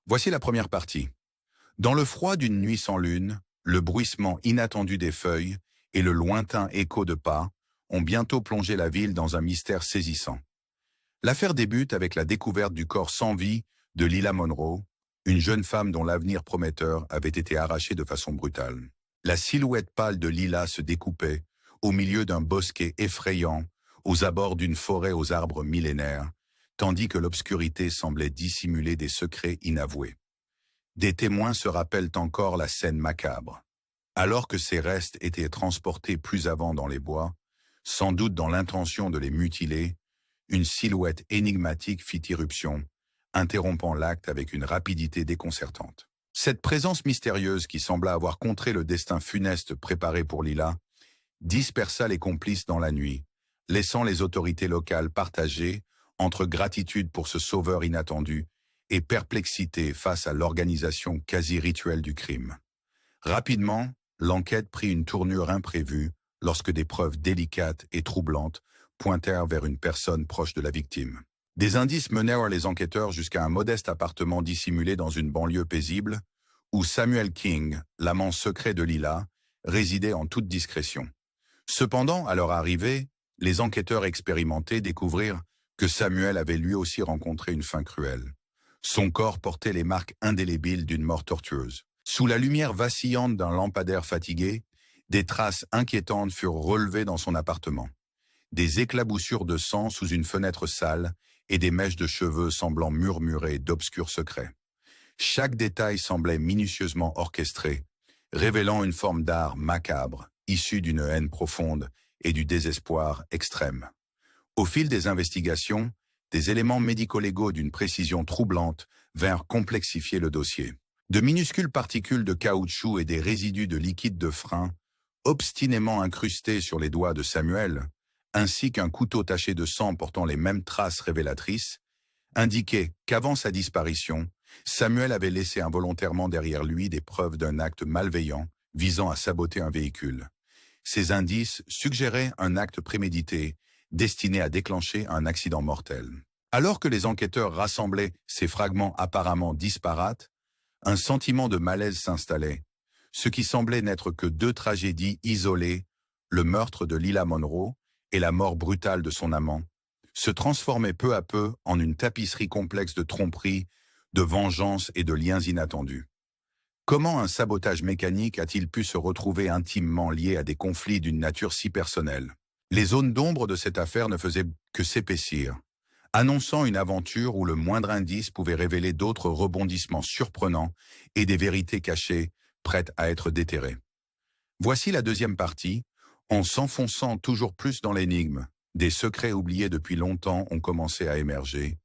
Voici la première partie. Dans le froid d'une nuit sans lune, le bruissement inattendu des feuilles et le lointain écho de pas ont bientôt plongé la ville dans un mystère saisissant. L'affaire débute avec la découverte du corps sans vie de Lila Monroe, une jeune femme dont l'avenir prometteur avait été arraché de façon brutale. La silhouette pâle de Lila se découpait au milieu d'un bosquet effrayant, aux abords d'une forêt aux arbres millénaires, tandis que l'obscurité semblait dissimuler des secrets inavoués. Des témoins se rappellent encore la scène macabre. Alors que ces restes étaient transportés plus avant dans les bois, sans doute dans l'intention de les mutiler, une silhouette énigmatique fit irruption, interrompant l'acte avec une rapidité déconcertante. Cette présence mystérieuse qui sembla avoir contré le destin funeste préparé pour Lila, dispersa les complices dans la nuit, laissant les autorités locales partagées entre gratitude pour ce sauveur inattendu et perplexité face à l'organisation quasi rituelle du crime. Rapidement, l'enquête prit une tournure imprévue lorsque des preuves délicates et troublantes pointèrent vers une personne proche de la victime. Des indices menèrent les enquêteurs jusqu'à un modeste appartement dissimulé dans une banlieue paisible, où Samuel King, l'amant secret de Lila, résidait en toute discrétion. Cependant, à leur arrivée, les enquêteurs expérimentés découvrirent que Samuel avait lui aussi rencontré une fin cruelle. Son corps portait les marques indélébiles d'une mort tortueuse. Sous la lumière vacillante d'un lampadaire fatigué, des traces inquiétantes furent relevées dans son appartement. Des éclaboussures de sang sous une fenêtre sale et des mèches de cheveux semblant murmurer d'obscurs secrets. Chaque détail semblait minutieusement orchestré, révélant une forme d'art macabre, issue d'une haine profonde et du désespoir extrême. Au fil des investigations, des éléments médico-légaux d'une précision troublante vinrent complexifier le dossier. De minuscules particules de caoutchouc et des résidus de liquide de frein, obstinément incrustés sur les doigts de Samuel, ainsi qu'un couteau taché de sang portant les mêmes traces révélatrices, indiquaient qu'avant sa disparition, Samuel avait laissé involontairement derrière lui des preuves d'un acte malveillant visant à saboter un véhicule. Ces indices suggéraient un acte prémédité, destiné à déclencher un accident mortel. Alors que les enquêteurs rassemblaient ces fragments apparemment disparates, un sentiment de malaise s'installait, ce qui semblait n'être que deux tragédies isolées, le meurtre de Lila Monroe et la mort brutale de son amant, se transformait peu à peu en une tapisserie complexe de tromperies, de vengeance et de liens inattendus. Comment un sabotage mécanique a-t-il pu se retrouver intimement lié à des conflits d'une nature si personnelle? Les zones d'ombre de cette affaire ne faisaient que s'épaissir, annonçant une aventure où le moindre indice pouvait révéler d'autres rebondissements surprenants et des vérités cachées prêtes à être déterrées. Voici la deuxième partie. En s'enfonçant toujours plus dans l'énigme, des secrets oubliés depuis longtemps ont commencé à émerger,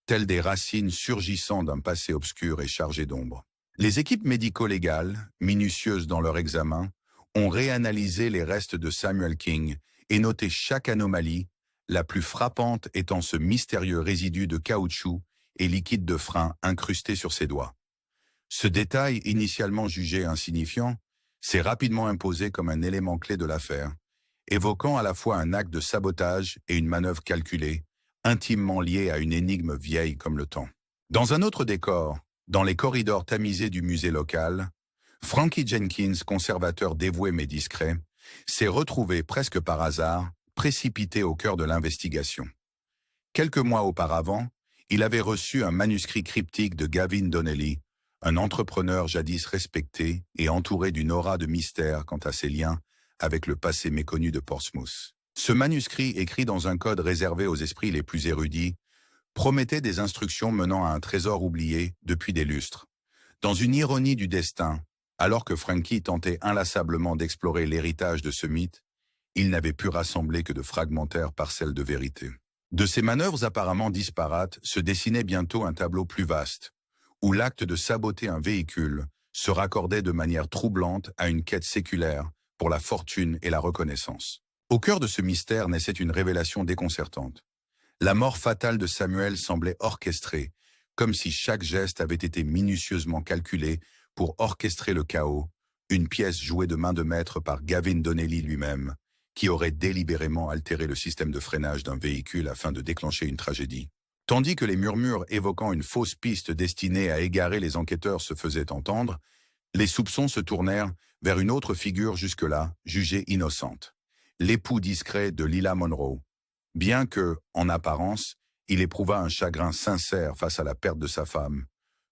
tels des racines surgissant d'un passé obscur et chargé d'ombre. Les équipes médico-légales, minutieuses dans leur examen, ont réanalysé les restes de Samuel King et noté chaque anomalie, la plus frappante étant ce mystérieux résidu de caoutchouc et liquide de frein incrusté sur ses doigts. Ce détail, initialement jugé insignifiant, s'est rapidement imposé comme un élément clé de l'affaire, évoquant à la fois un acte de sabotage et une manœuvre calculée, intimement liée à une énigme vieille comme le temps. Dans un autre décor, dans les corridors tamisés du musée local, Frankie Jenkins, conservateur dévoué mais discret, s'est retrouvé presque par hasard, précipité au cœur de l'investigation. Quelques mois auparavant, il avait reçu un manuscrit cryptique de Gavin Donnelly, un entrepreneur jadis respecté et entouré d'une aura de mystère quant à ses liens avec le passé méconnu de Portsmouth. Ce manuscrit, écrit dans un code réservé aux esprits les plus érudits, promettait des instructions menant à un trésor oublié depuis des lustres. Dans une ironie du destin, alors que Frankie tentait inlassablement d'explorer l'héritage de ce mythe, il n'avait pu rassembler que de fragmentaires parcelles de vérité. De ces manœuvres apparemment disparates se dessinait bientôt un tableau plus vaste, où l'acte de saboter un véhicule se raccordait de manière troublante à une quête séculaire pour la fortune et la reconnaissance. Au cœur de ce mystère naissait une révélation déconcertante. La mort fatale de Samuel semblait orchestrée, comme si chaque geste avait été minutieusement calculé pour orchestrer le chaos, une pièce jouée de main de maître par Gavin Donnelly lui-même, qui aurait délibérément altéré le système de freinage d'un véhicule afin de déclencher une tragédie. Tandis que les murmures évoquant une fausse piste destinée à égarer les enquêteurs se faisaient entendre, les soupçons se tournèrent vers une autre figure jusque-là jugée innocente, l'époux discret de Lila Monroe. Bien que, en apparence, il éprouvât un chagrin sincère face à la perte de sa femme,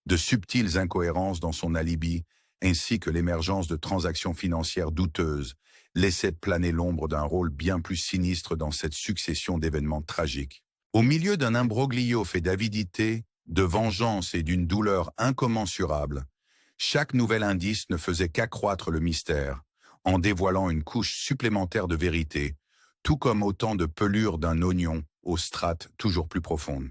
de subtiles incohérences dans son alibi, ainsi que l'émergence de transactions financières douteuses, laissaient planer l'ombre d'un rôle bien plus sinistre dans cette succession d'événements tragiques. Au milieu d'un imbroglio fait d'avidité, de vengeance et d'une douleur incommensurable, chaque nouvel indice ne faisait qu'accroître le mystère, en dévoilant une couche supplémentaire de vérité, tout comme autant de pelures d'un oignon aux strates toujours plus profondes.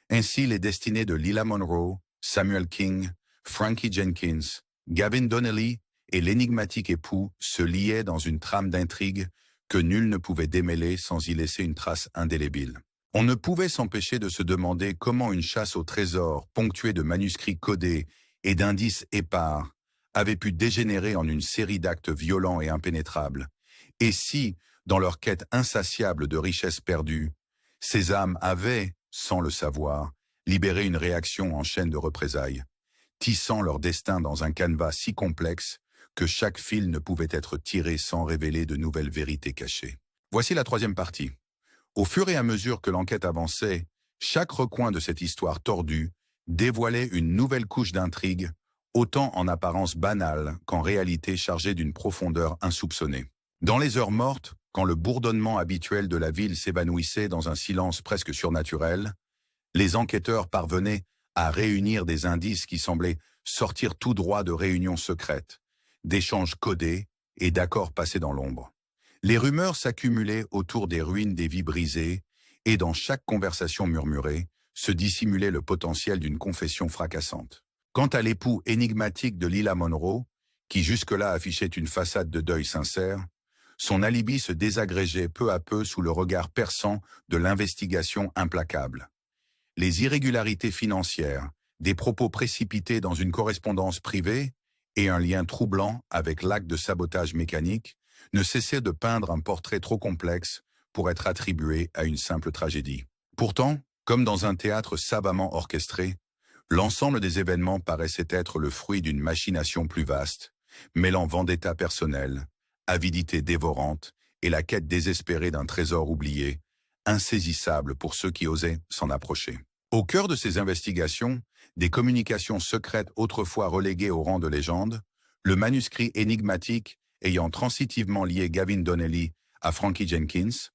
Ainsi, les destinées de Lila Monroe, Samuel King, Frankie Jenkins, Gavin Donnelly et l'énigmatique époux se liaient dans une trame d'intrigue que nul ne pouvait démêler sans y laisser une trace indélébile. On ne pouvait s'empêcher de se demander comment une chasse au trésor, ponctuée de manuscrits codés et d'indices épars, avait pu dégénérer en une série d'actes violents et impénétrables. Et si, dans leur quête insatiable de richesses perdues, ces âmes avaient, sans le savoir, libéré une réaction en chaîne de représailles, tissant leur destin dans un canevas si complexe que chaque fil ne pouvait être tiré sans révéler de nouvelles vérités cachées. Voici la troisième partie. Au fur et à mesure que l'enquête avançait, chaque recoin de cette histoire tordue dévoilait une nouvelle couche d'intrigue, autant en apparence banale qu'en réalité chargée d'une profondeur insoupçonnée. Dans les heures mortes, quand le bourdonnement habituel de la ville s'évanouissait dans un silence presque surnaturel, les enquêteurs parvenaient à réunir des indices qui semblaient sortir tout droit de réunions secrètes, d'échanges codés et d'accords passés dans l'ombre. Les rumeurs s'accumulaient autour des ruines des vies brisées, et dans chaque conversation murmurée, se dissimulait le potentiel d'une confession fracassante. Quant à l'époux énigmatique de Lila Monroe, qui jusque-là affichait une façade de deuil sincère, son alibi se désagrégeait peu à peu sous le regard perçant de l'investigation implacable. Les irrégularités financières, des propos précipités dans une correspondance privée et un lien troublant avec l'acte de sabotage mécanique ne cessaient de peindre un portrait trop complexe pour être attribué à une simple tragédie. Pourtant, comme dans un théâtre savamment orchestré, l'ensemble des événements paraissait être le fruit d'une machination plus vaste, mêlant vendetta personnelle, avidité dévorante et la quête désespérée d'un trésor oublié, insaisissable pour ceux qui osaient s'en approcher. Au cœur de ces investigations, des communications secrètes autrefois reléguées au rang de légende, le manuscrit énigmatique ayant transitivement lié Gavin Donnelly à Frankie Jenkins,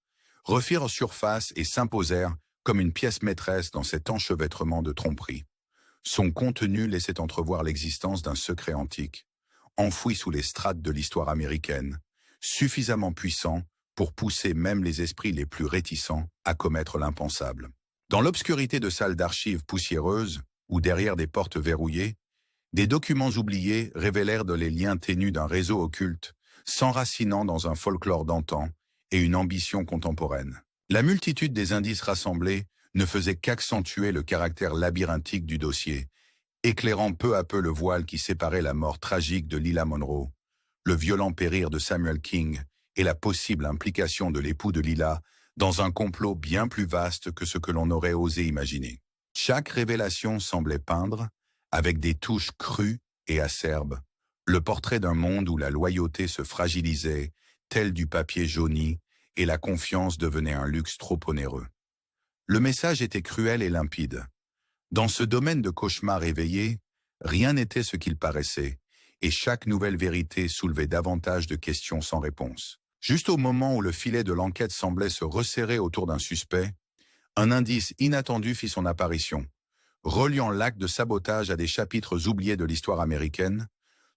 refirent surface et s'imposèrent comme une pièce maîtresse dans cet enchevêtrement de tromperies. Son contenu laissait entrevoir l'existence d'un secret antique, enfoui sous les strates de l'histoire américaine, suffisamment puissant pour pousser même les esprits les plus réticents à commettre l'impensable. Dans l'obscurité de salles d'archives poussiéreuses, ou derrière des portes verrouillées, des documents oubliés révélèrent les liens ténus d'un réseau occulte, s'enracinant dans un folklore d'antan et une ambition contemporaine. La multitude des indices rassemblés ne faisait qu'accentuer le caractère labyrinthique du dossier, éclairant peu à peu le voile qui séparait la mort tragique de Lila Monroe, le violent périr de Samuel King et la possible implication de l'époux de Lila dans un complot bien plus vaste que ce que l'on aurait osé imaginer. Chaque révélation semblait peindre, avec des touches crues et acerbes, le portrait d'un monde où la loyauté se fragilisait, tel du papier jauni, et la confiance devenait un luxe trop onéreux. Le message était cruel et limpide. Dans ce domaine de cauchemar éveillé, rien n'était ce qu'il paraissait, et chaque nouvelle vérité soulevait davantage de questions sans réponse. Juste au moment où le filet de l'enquête semblait se resserrer autour d'un suspect, un indice inattendu fit son apparition, reliant l'acte de sabotage à des chapitres oubliés de l'histoire américaine,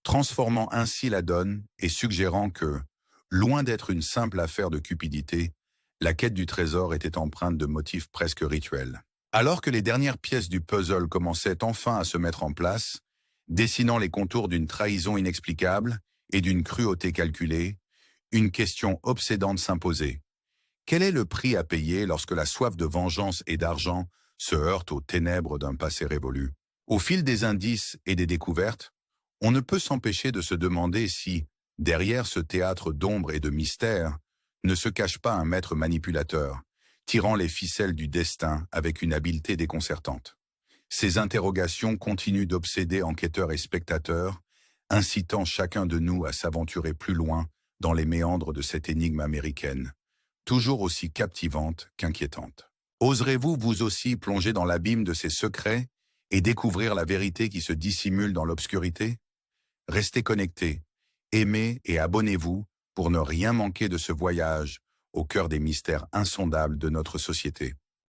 transformant ainsi la donne et suggérant que, loin d'être une simple affaire de cupidité, la quête du trésor était empreinte de motifs presque rituels. Alors que les dernières pièces du puzzle commençaient enfin à se mettre en place, dessinant les contours d'une trahison inexplicable et d'une cruauté calculée, une question obsédante s'imposait. Quel est le prix à payer lorsque la soif de vengeance et d'argent se heurte aux ténèbres d'un passé révolu? Au fil des indices et des découvertes, on ne peut s'empêcher de se demander si, derrière ce théâtre d'ombre et de mystère, ne se cache pas un maître manipulateur, tirant les ficelles du destin avec une habileté déconcertante. Ces interrogations continuent d'obséder enquêteurs et spectateurs, incitant chacun de nous à s'aventurer plus loin dans les méandres de cette énigme américaine, toujours aussi captivante qu'inquiétante. Oserez-vous vous aussi plonger dans l'abîme de ces secrets et découvrir la vérité qui se dissimule dans l'obscurité? Restez connectés, aimez et abonnez-vous pour ne rien manquer de ce voyage au cœur des mystères insondables de notre société.